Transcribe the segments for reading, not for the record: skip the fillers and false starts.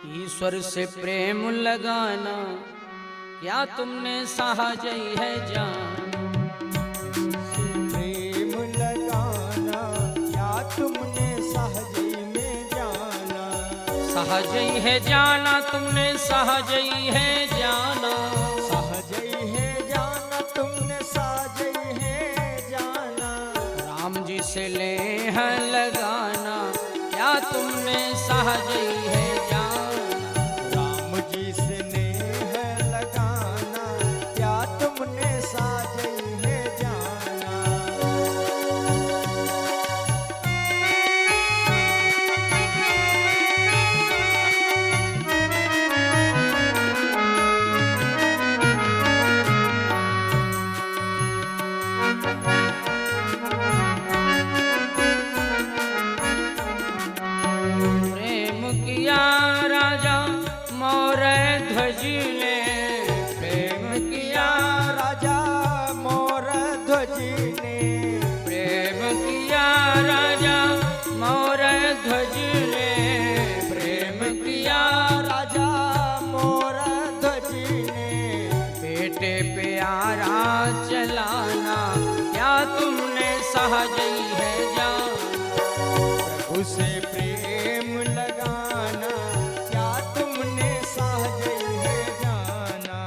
ईश्वर से प्रेम लगाना क्या तुमने सहज है जान। प्रेम लगाना क्या तुमने सहज में जाना। सहज है जाना तुमने सहज है जाना। सहज है जाना तुमने सहज है जाना। राम जी से लेह लगाना क्या तुमने सहज है जाना। राम जी से नेह लगाना क्या तुमने सहज है जाना। प्रेम किया राजा मोर ध्वज ने। प्रेम किया राजा मोर ध्वज ने। प्रेम किया राजा मोर ध्वज ने। प्रेम किया राजा मोर ध्वज ने। बेटे प्यारा चलाना क्या तुमने सहज है जान। प्रभु से प्रेम लगाना क्या तुमने सहज है जाना।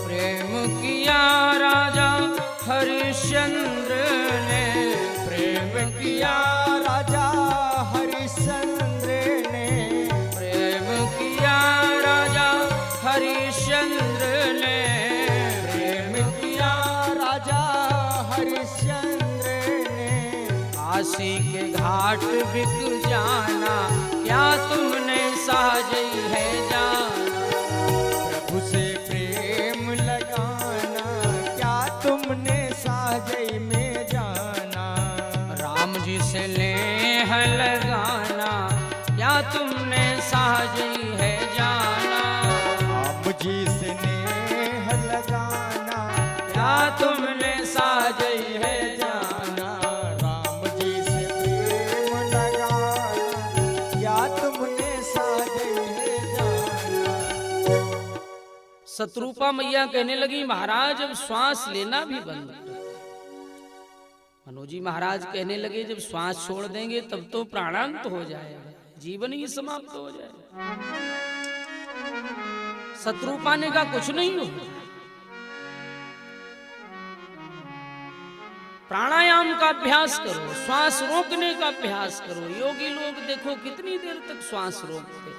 प्रेम किया राजा हरिश्चंद्र ने। प्रेम किया राजा हरिश्चंद्र ने। प्रेम किया राजा हरिश्चंद्र ने। प्रेम किया राजा हरिश्चंद्र ने। काशी के घाट बिक जाना क्या तुमने सहज है जान। प्रभु से प्रेम लगाना क्या तुमने सहज में जाना। राम जी से लेह लगाना क्या तुमने सहज है जाना। राम जी से नेह लगाना क्या तुमने सहज है जाना। राम जी से प्रेम लगाना क्या तुमने सहज है जाना। शत्रुपा मैया कहने लगी महाराज अब श्वास लेना भी बंद कर। मनोजी महाराज कहने लगे जब श्वास छोड़ देंगे तब तो प्राणांत हो जाएगा, जीवन ही समाप्त हो जाएगा। शत्रुपा ने कहा कुछ नहीं होगा, प्राणायाम का अभ्यास करो, श्वास रोकने का अभ्यास करो। योगी लोग देखो कितनी देर तक श्वास रोकते।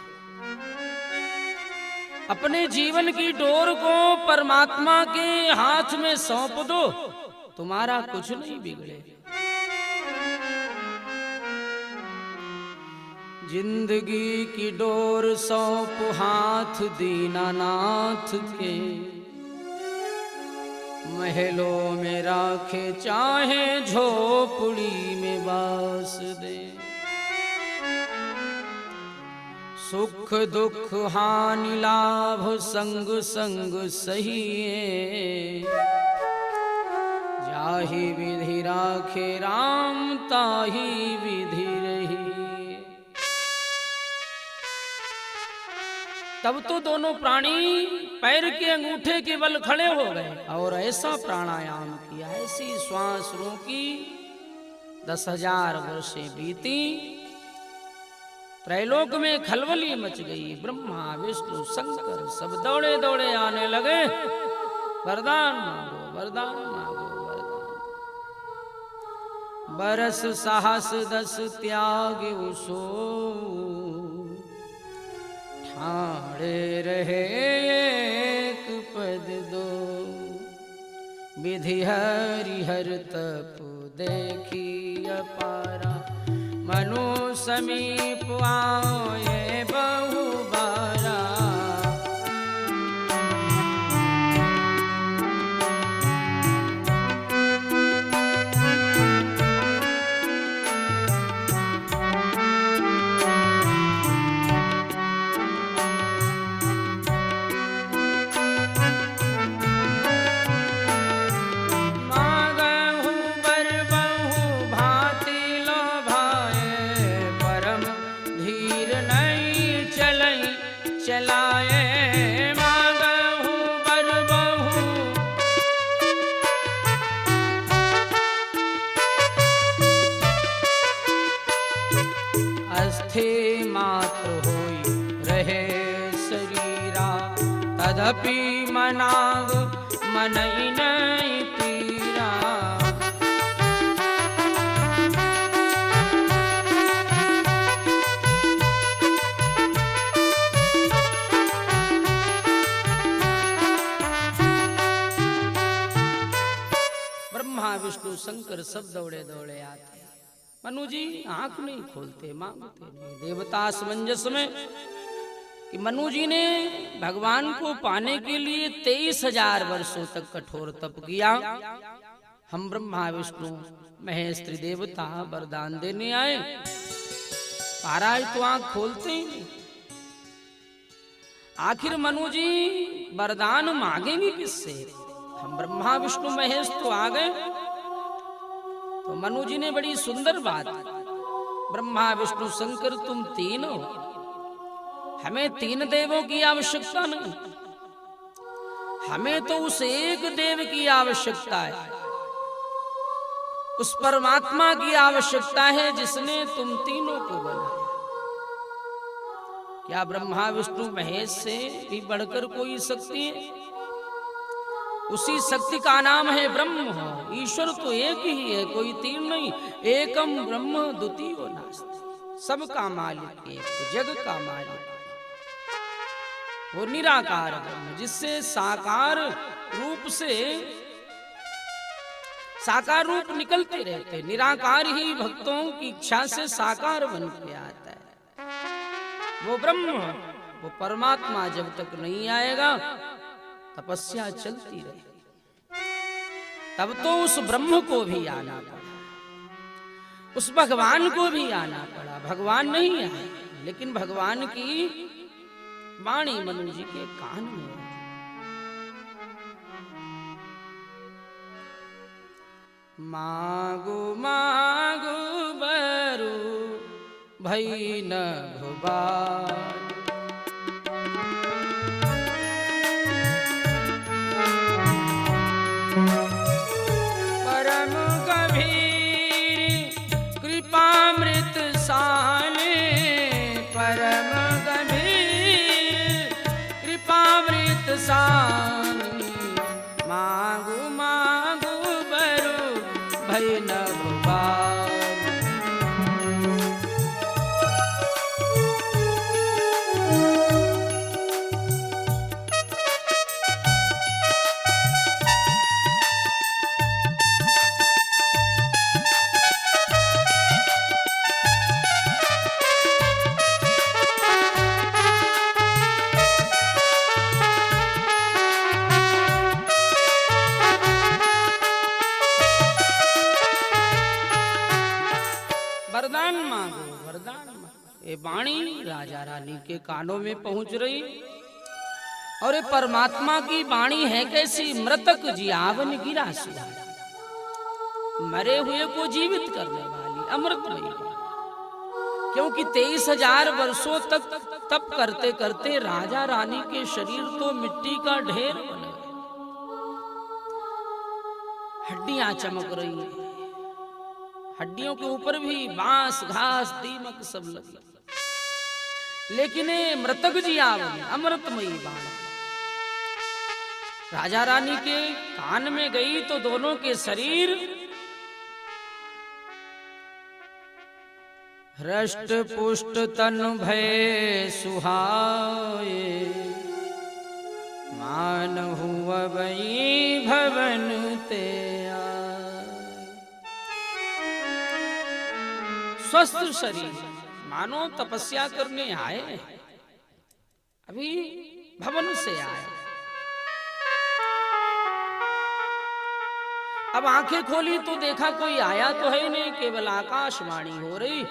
अपने जीवन की डोर को परमात्मा के हाथ में सौंप दो, तुम्हारा कुछ नहीं बिगड़े। जिंदगी की डोर सौंप हाथ दीनानाथ के। महलों में राखे चाहे झोपड़ी में बास दे। सुख दुख हानि लाभ संग संग सहिए। जाहि विधि राखे राम ताहि विधि रही। तब तो दोनों प्राणी पैर के अंगूठे के बल खड़े हो गए और ऐसा प्राणायाम किया, ऐसी श्वास रोकी। 10,000 वर्षें बीती। त्रैलोक में खलबली मच गई। ब्रह्मा विष्णु शंकर सब दौड़े दौड़े आने लगे। वरदान मांगो, वरदान मांगो, वरदान। बरस साहस 10 त्याग उसो। ठाड़े रहे एक पद दो। विधि हरिहर तप देखी अपारा। मनु समीप आए बहु बारा। तदपि मनाग मनई नहीं पीरा। ब्रह्मा विष्णु शंकर सब दौड़े दौड़े आते। मनु जी आंख नहीं खोलते, मांगते नहीं। देवता असमंजस में कि मनु जी ने भगवान को पाने के लिए 23,000 वर्षों तक कठोर तप किया। हम ब्रह्मा विष्णु महेश त्रिदेवता वरदान देने आए, महाराज तो आंख खोलते ही नहीं। आखिर मनु जी वरदान मांगेंगे किससे? हम ब्रह्मा विष्णु महेश तो आ गए। तो मनु जी ने बड़ी सुंदर बात, ब्रह्मा विष्णु शंकर तुम तीन हो, हमें 3 देवों की आवश्यकता नहीं, हमें तो उस एक देव की आवश्यकता है, उस परमात्मा की आवश्यकता है जिसने तुम तीनों को बनाया। क्या ब्रह्मा विष्णु महेश से भी बढ़कर कोई शक्ति है? उसी शक्ति का नाम है ब्रह्म। ईश्वर तो एक ही है, कोई 3 नहीं। एकम ब्रह्म द्वितीयो नास्ति, सबका मालिक एक, जग का मालिक वो निराकार ब्रह्म, जिससे साकार रूप से साकार रूप निकलते रहते। निराकार ही भक्तों की इच्छा से साकार बन के आता है। वो ब्रह्म, वो परमात्मा जब तक नहीं आएगा तपस्या चलती रही। तब तो उस ब्रह्म को भी आना पड़ा, उस भगवान को भी आना पड़ा। भगवान नहीं आए, लेकिन भगवान की वाणी मनु जी के कान में। मागु मागु बरु भई न भुबान, परम गंभीर कृपामृत साने, परम गंभीर कृपामृत साने। मांगू मांगू बरु भई न भुबान। वरदान मांगो, वरदान मांगो। ये वाणी राजा रानी के कानों में पहुंच रही। और ये परमात्मा की वाणी है कैसी? मृतक जियावन गिरा सुहाई, मरे हुए को जीवित करने वाली, अमृतमयी। क्योंकि 23,000 वर्षों तक तप करते करते राजा रानी के शरीर तो मिट्टी का ढेर बने, हड्डियां चमक रही हैं, हड्डियों के ऊपर भी बांस घास दीमक सब लगे, लेकिन मृतक जियावन अमृतमयी वाणी राजा रानी के कान में गई तो दोनों के शरीर हृष्ट पुष्ट तन भय सुहाए, मान हुआ बई भवन ते स्वस्थ शरीर, मानो तपस्या करने आए, अभी भवन से आए। अब आंखें खोली तो देखा कोई आया तो है नहीं, केवल आकाशवाणी हो रही,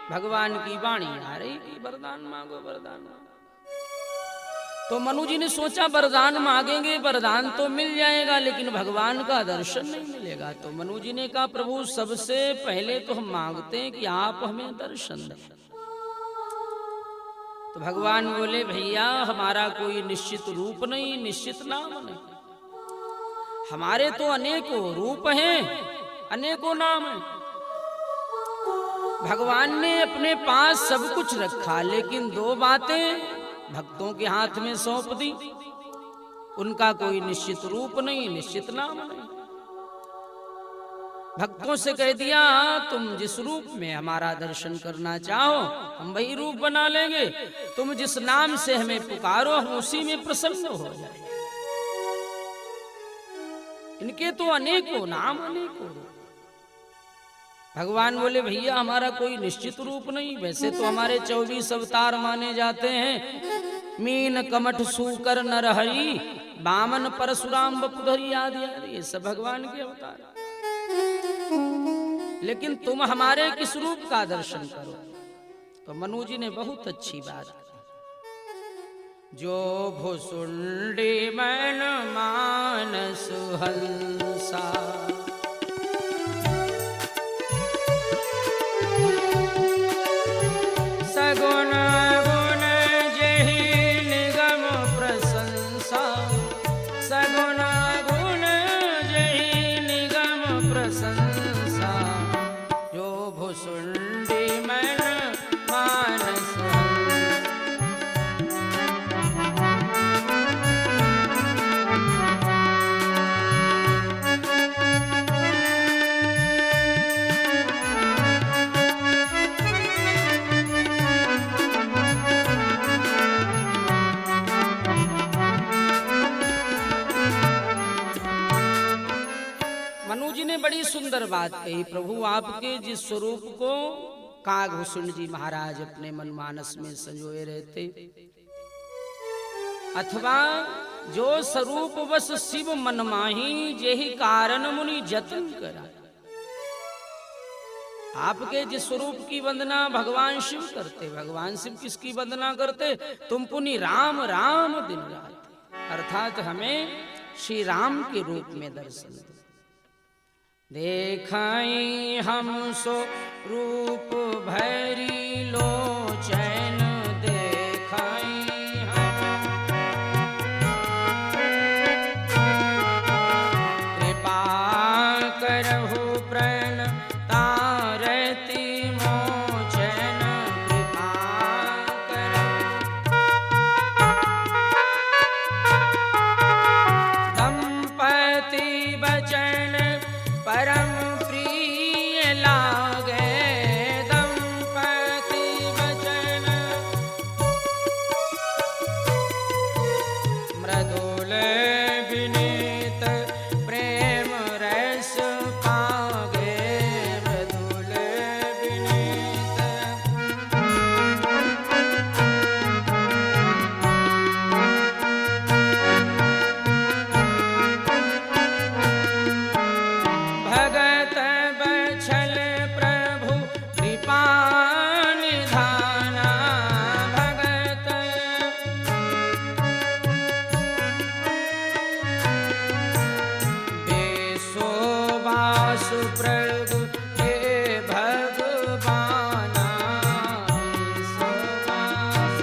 भगवान की वाणी आ रही कि वरदान मांगो, वरदान मांगो। तो मनु जी ने सोचा वरदान मांगेंगे, वरदान तो मिल जाएगा, लेकिन भगवान का दर्शन नहीं मिलेगा। तो मनु जी ने कहा प्रभु सबसे पहले तो हम मांगते हैं कि आप हमें दर्शन दें। तो भगवान बोले भैया हमारा कोई निश्चित रूप नहीं, निश्चित नाम नहीं, हमारे तो अनेकों रूप हैं, अनेकों नाम हैं। भगवान ने अपने पास सब कुछ रखा, लेकिन 2 बातें भक्तों के हाथ में सौंप दी। उनका कोई निश्चित रूप नहीं, निश्चित नाम नहीं। भक्तों से कह दिया तुम जिस रूप में हमारा दर्शन करना चाहो हम वही रूप बना लेंगे, तुम जिस नाम से हमें पुकारो हम उसी में प्रसन्न हो जाए। इनके तो अनेकों नाम अनेकों रूप। भगवान बोले भैया हमारा कोई निश्चित रूप नहीं, वैसे तो हमारे 24 अवतार माने जाते हैं, मीन कमठ सूकर नरहरि वामन परशुराम वपुधरी आदि आदि, ये सब भगवान के अवतार। लेकिन तुम हमारे किस रूप का दर्शन करो। तो मनु जी ने बहुत अच्छी बात की, जो भुसुंडी मन मानस हंसा, सगुण गुण जेहि निगम प्रशंसा, सगुण गुण जेहि निगम प्रशंसा, जो भुसुंडी मन मानस बड़ी सुंदर बात कही। प्रभु आपके जिस स्वरूप को कागभूषण जी महाराज अपने मनमानस में संजोए रहते, अथवा जो स्वरूप बस शिव मन माही जेहि कारण मुनि जतन करा। आपके जिस स्वरूप की वंदना भगवान शिव करते, भगवान शिव किसकी वंदना करते? तुम पुनि राम राम दिन रात, अर्थात हमें श्री राम के रूप में दर्शन दो। देखाई हम सो रूप भैरी लोचन, देखाई हम कृपा करहु प्रण तारति मोचन, कृपा करहु दंपति बचन परम प्रिय लागे, दंपति वचन मृदुल विनीत प्रेम रस पागे, मृदुल विनीत भगत बछल प्रभु कृपा निधाना, भगत बेसोबास प्रभु हे भगवाना, बेसोबास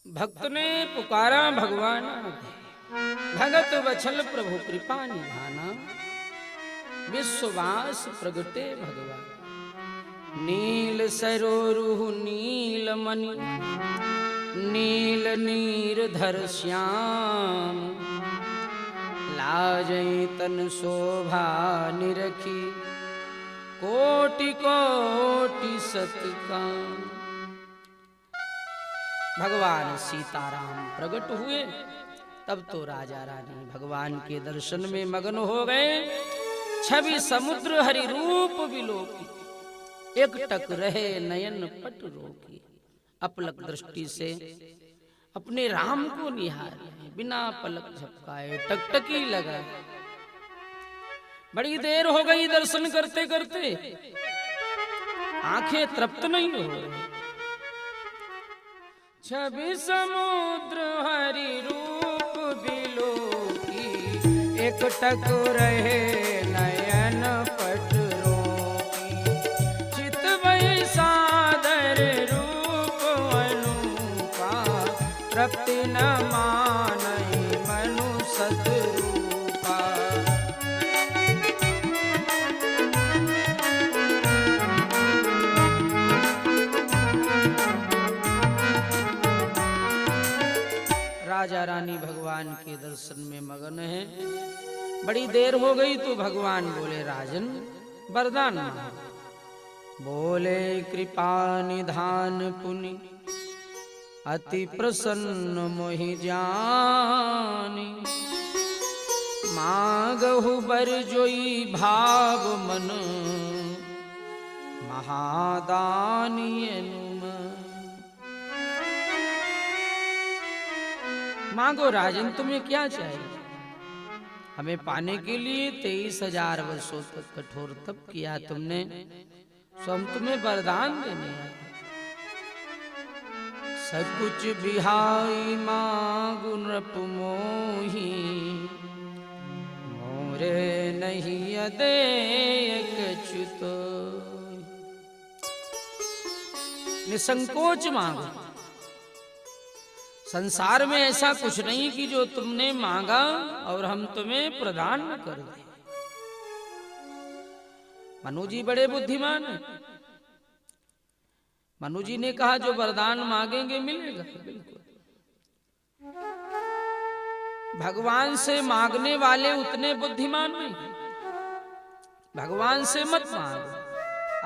भक्त ने पुकारा भगवान, भगत वछल प्रभु कृपा निधाना, विश्ववास प्रगटे भगवान। नील सरोरुह नील मणि, नील नीरधर श्याम, लाजई तन शोभा निरखी, कोटि कोटि सतकाम। भगवान सीताराम प्रकट हुए, तब तो राजा रानी भगवान के दर्शन में मगन हो गए। छवि समुद्र हरि रूप विलोकी, एक टक रहे नयन पट रोकी। अपलक दृष्टि से अपने राम को निहारे, बिना पलक झपकाए टकटकी लगाए। बड़ी देर हो गई दर्शन करते करते, आंखें तृप्त नहीं हो रही। छवि समुद्र हरि रूप बिलोकी, एक टक रहे नयन पट रोकी। चितवई सादर रूप अनुपा, तृप्ति न मानई मनु सतरूपा। भगवान के दर्शन में मगन है। बड़ी देर हो गई तो भगवान बोले राजन वरदान मांगो। बोले कृपा निधान पुनि अति प्रसन्न मोहि जानी। मांगहु बर जोई भाव मन महादानी अनुमन। मांगो राजन, तुम्हें क्या चाहिए? हमें पाने के लिए 23,000 वर्षों तक कठोर तप किया तुमने, सो हम तुम्हें वरदान देने आए। सब कुछ बिहाई मांगु नृप मोही, मोरे नहीं अदेय कछुतो। निसंकोच मांगो। संसार में ऐसा कुछ नहीं कि जो तुमने मांगा और हम तुम्हें प्रदान न कर दें। मनु जी बड़े बुद्धिमान हैं। मनु जी ने कहा जो वरदान मांगेंगे मिलेगा। बिल्कुल। भगवान से मांगने वाले उतने बुद्धिमान नहीं। भगवान से मत मांगो।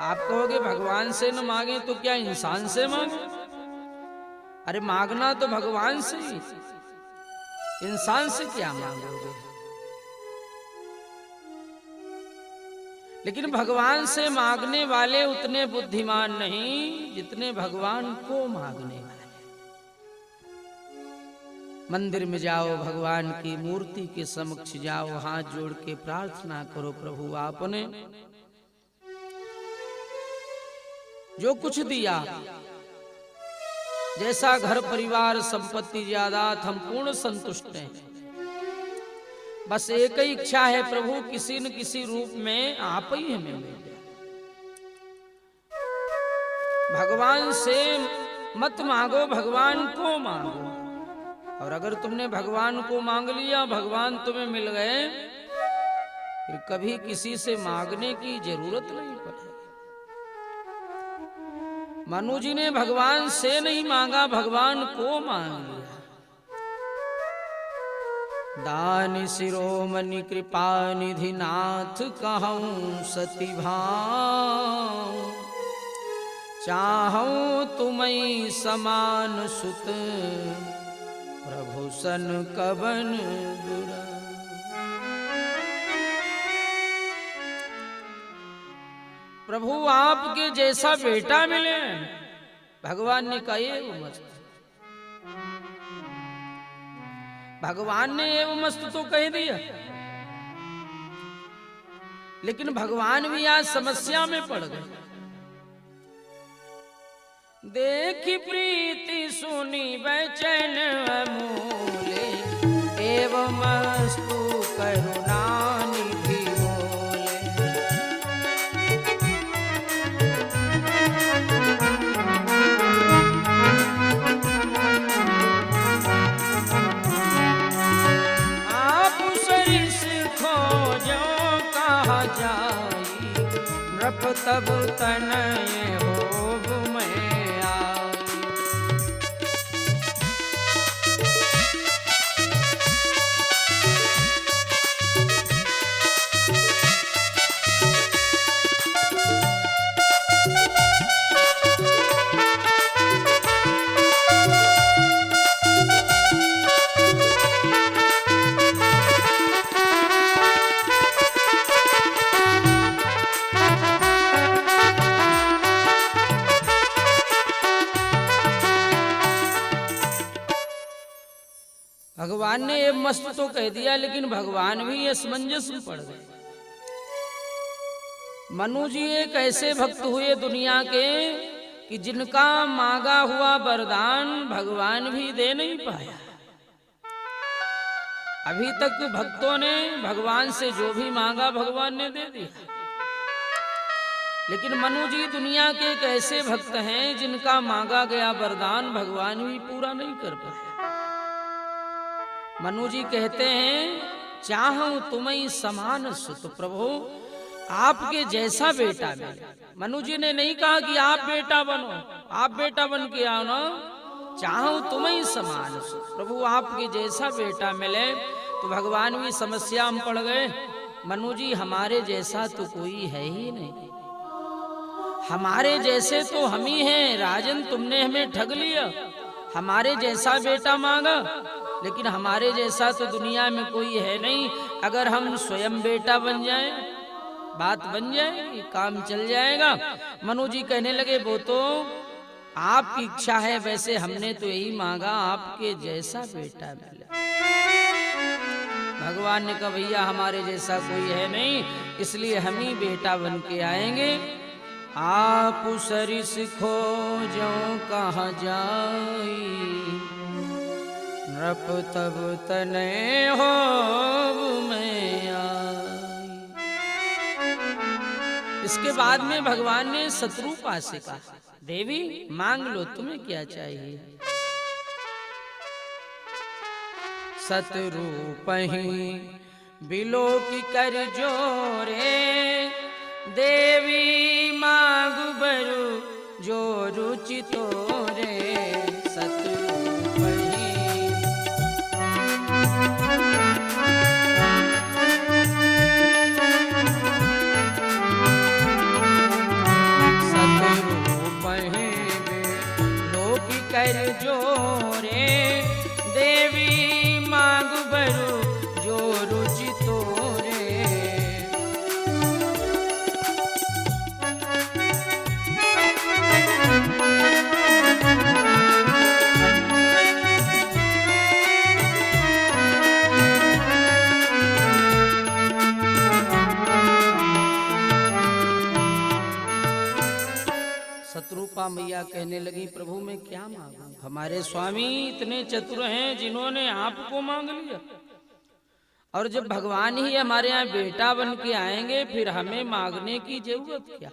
आप कहोगे भगवान से न मांगे तो क्या इंसान से मांगे? अरे मांगना तो भगवान से ही, इंसान से क्या मांगोगे? लेकिन भगवान से मांगने वाले उतने बुद्धिमान नहीं जितने भगवान को मांगने वाले। मंदिर में जाओ, भगवान की मूर्ति के समक्ष जाओ, हाथ जोड़ के प्रार्थना करो, प्रभु आपने जो कुछ दिया, जैसा घर परिवार संपत्ति जायदाद, हम पूर्ण संतुष्ट हैं। बस एक ही इच्छा है प्रभु, किसी न किसी रूप में आप ही हमें मिल जाए। भगवान से मत मांगो, भगवान को मांगो। और अगर तुमने भगवान को मांग लिया, भगवान तुम्हें मिल गए, फिर कभी किसी से मांगने की जरूरत नहीं पड़ेगी। मनु जी ने भगवान से नहीं मांगा, भगवान को मांग लिया। दान शिरोमणि कृपा निधि नाथ कहूं सती भाव। चाहूं तुम्हें समान सुत प्रभु सन कवन दुरा। प्रभु आपके जैसा बेटा मिले। भगवान ने कहा ये मस्त। भगवान ने ये मस्त तो कह दिया, लेकिन भगवान भी आज समस्या में पड़ गए। देखी प्रीति सुनी बैचैन अमूले, एवं मस्तु करुणा निधि बोले। आप सरिस खोजो कहा जाई, नृप तब तनय होब मैं आई। भगवान ने ये मस्त तो कह दिया, लेकिन भगवान भी असमंजस में पड़ गए। मनु जी एक ऐसे भक्त हुए दुनिया के कि जिनका मांगा हुआ वरदान भगवान भी दे नहीं पाया। अभी तक भक्तों ने भगवान से जो भी मांगा भगवान ने दे दिया, लेकिन मनु जी दुनिया के एक ऐसे भक्त हैं जिनका मांगा गया वरदान भगवान भी पूरा नहीं कर पाया। मनु जी कहते हैं चाहूं तुम्हें समान सुत प्रभु, आपके जैसा बेटा मिले। मनु जी ने नहीं कहा कि आप बेटा बनो, आप बेटा बन के आओ ना, चाहूं तुम्हें समान सो। प्रभु आपके जैसा बेटा मिले तो भगवान भी समस्या में पड़ गए। मनु जी हमारे जैसा तो कोई है ही नहीं, हमारे जैसे तो हम ही हैं। राजन तुमने हमें ठग लिया, हमारे जैसा बेटा मांगा, लेकिन हमारे जैसा तो दुनिया में कोई है नहीं। अगर हम स्वयं बेटा बन जाएं, बात बन जाएगी, काम चल जाएगा। मनु जी कहने लगे वो तो आपकी इच्छा है, वैसे हमने तो यही मांगा आपके जैसा बेटा मिला। भगवान ने कहा भैया हमारे जैसा कोई है नहीं, इसलिए हम ही बेटा बन के आएंगे। आप सरिस खोजो कहाँ जाई, नृप तब तने हो में आई। इसके बाद में भगवान ने शत्रुपा से कहा देवी मांग लो तुम्हें क्या चाहिए। शत्रुपहि बिलोकी कर जोरे, देवी मांग बरु जो रुचि तोरे। कर जोरे, देवी मांग बरु जो रुचि तोरे। शत्रुपा मैया कहने लगी प्रभु मैं क्या मांगू, हमारे स्वामी इतने चतुर हैं जिन्होंने आपको मांग लिया, और जब भगवान ही हमारे यहाँ बेटा बन के आएंगे फिर हमें मांगने की जरूरत क्या।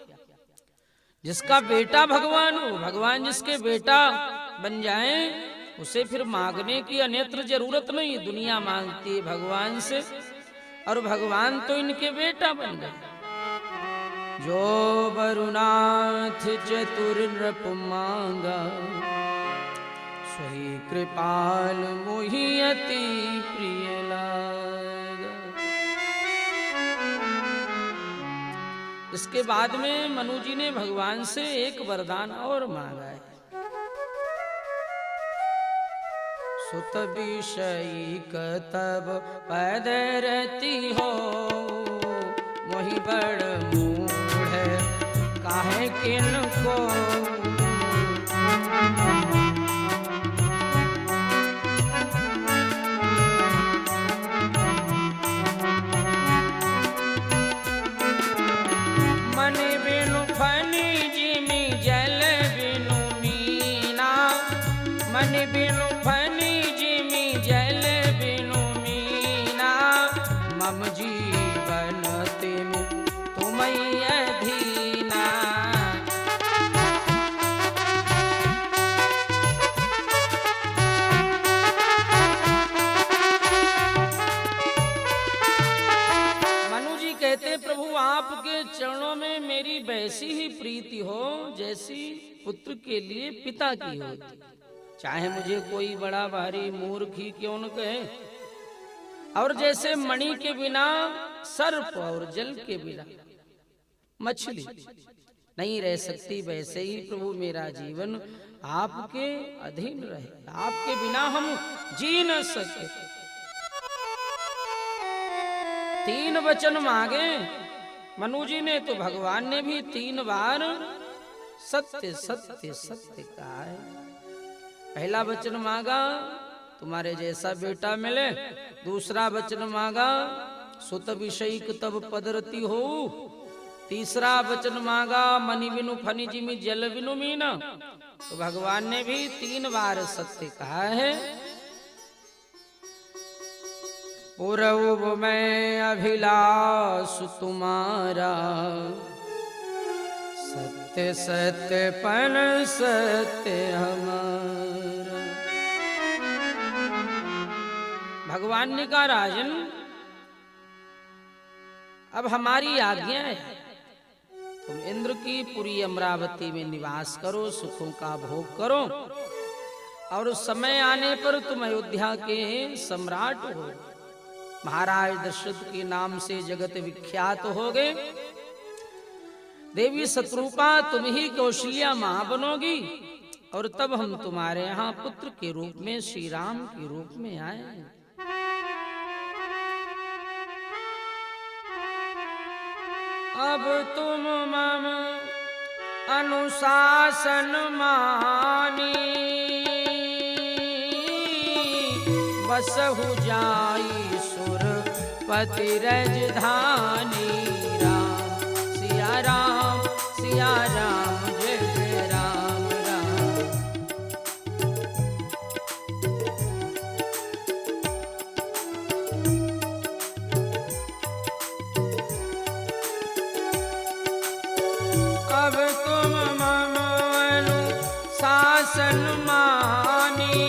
जिसका बेटा भगवान हो, भगवान जिसके बेटा बन जाए उसे फिर मांगने की अन्यत्र जरूरत नहीं। दुनिया मांगती है भगवान से, और भगवान तो इनके बेटा बन गए। जो वरुनाथ चतुर नृप मांगा, सोई कृपाल मोहि अति प्रिय लागा। इसके बाद में मनु जी ने भगवान से एक वरदान और मांगा है। सुत विषयी कतब पैद रहती हो, मोहि बड़ काहे किनको। मन बिनु फनी जिमी जल बिनु मीना, मन बिनु फनी जिमी जल बिनु मीना। मम जीवन तिनु तुम्हें अधीना। प्रभु आपके चरणों में मेरी वैसी ही प्रीति हो जैसी पुत्र के लिए पिता की होती, चाहे मुझे कोई बड़ा भारी मूर्ख ही क्यों न कहे। और जैसे मणि के बिना सर्प और जल के बिना मछली नहीं रह सकती, वैसे ही प्रभु मेरा जीवन आपके अधीन रहे, आपके बिना हम जी न सके। 3 वचन मांगे मनु जी ने, तो भगवान ने भी 3 बार सत्य सत्य सत्य कहा है। पहला वचन मांगा तुम्हारे जैसा बेटा मिले, दूसरा वचन मांगा सुत विषयिक तब पदरती हो, तीसरा वचन मांगा मणि बिनु फनि जिमि जल बिनु मीना। तो भगवान ने भी 3 बार सत्य कहा है। पूर्व में अभिलाष तुम्हारा, सत्य सत्य पन सत्य हमारा। भगवान ने कहा राजन अब हमारी आज्ञा है, तुम इंद्र की पुरी अमरावती में निवास करो, सुखों का भोग करो, और समय आने पर तुम अयोध्या के सम्राट हो, महाराज दशरथ के नाम से जगत विख्यात हो गए। देवी शत्रुपा तुम ही कौशल्या मां बनोगी, और तब हम तुम्हारे यहाँ पुत्र के रूप में श्री राम के रूप में आए। अब तुम मम अनुशासन मानी, बसहु जाई सुरपति राजधानी। राम सिया राम सिया राम, जय जय राम राम। अब तुम मम अनुशासन मानी,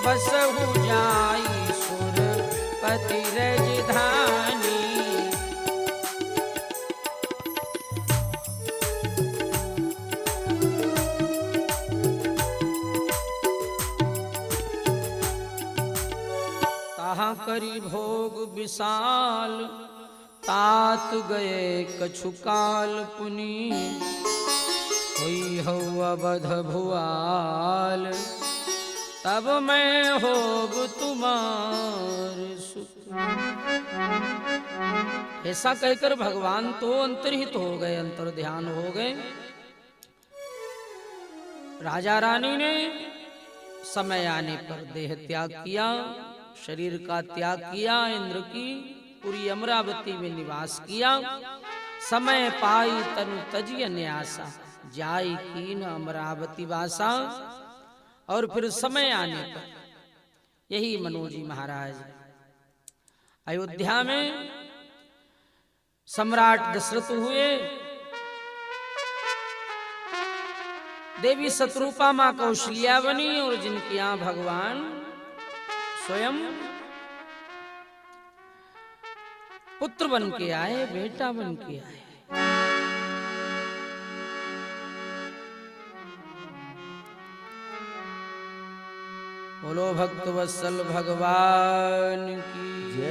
बसहु जाई सुरपति राजधानी। ताहा करी भोग विशाल, तात गए कछु काल पुनि। होई हो अवध भुआल, तब मैं होग तुम्हार सुख। ऐसा कहकर भगवान तो अंतर्हित हो गए, अंतर ध्यान हो गए। राजा रानी ने समय आने पर देह त्याग किया, शरीर का त्याग किया, इंद्र की पूरी अमरावती में निवास किया। समय पाई तनु तजिय न्यासा, जाई कीन अमरावती वासा। और फिर समय आने पर यही मनोजी महाराज अयोध्या में सम्राट दशरथ हुए। देवी शत्रुपा मां कौशल्या बनी, और जिनके यहां भगवान स्वयं पुत्र बन के आए, बेटा बन के आए। बोलो भक्त वत्सल भगवान की।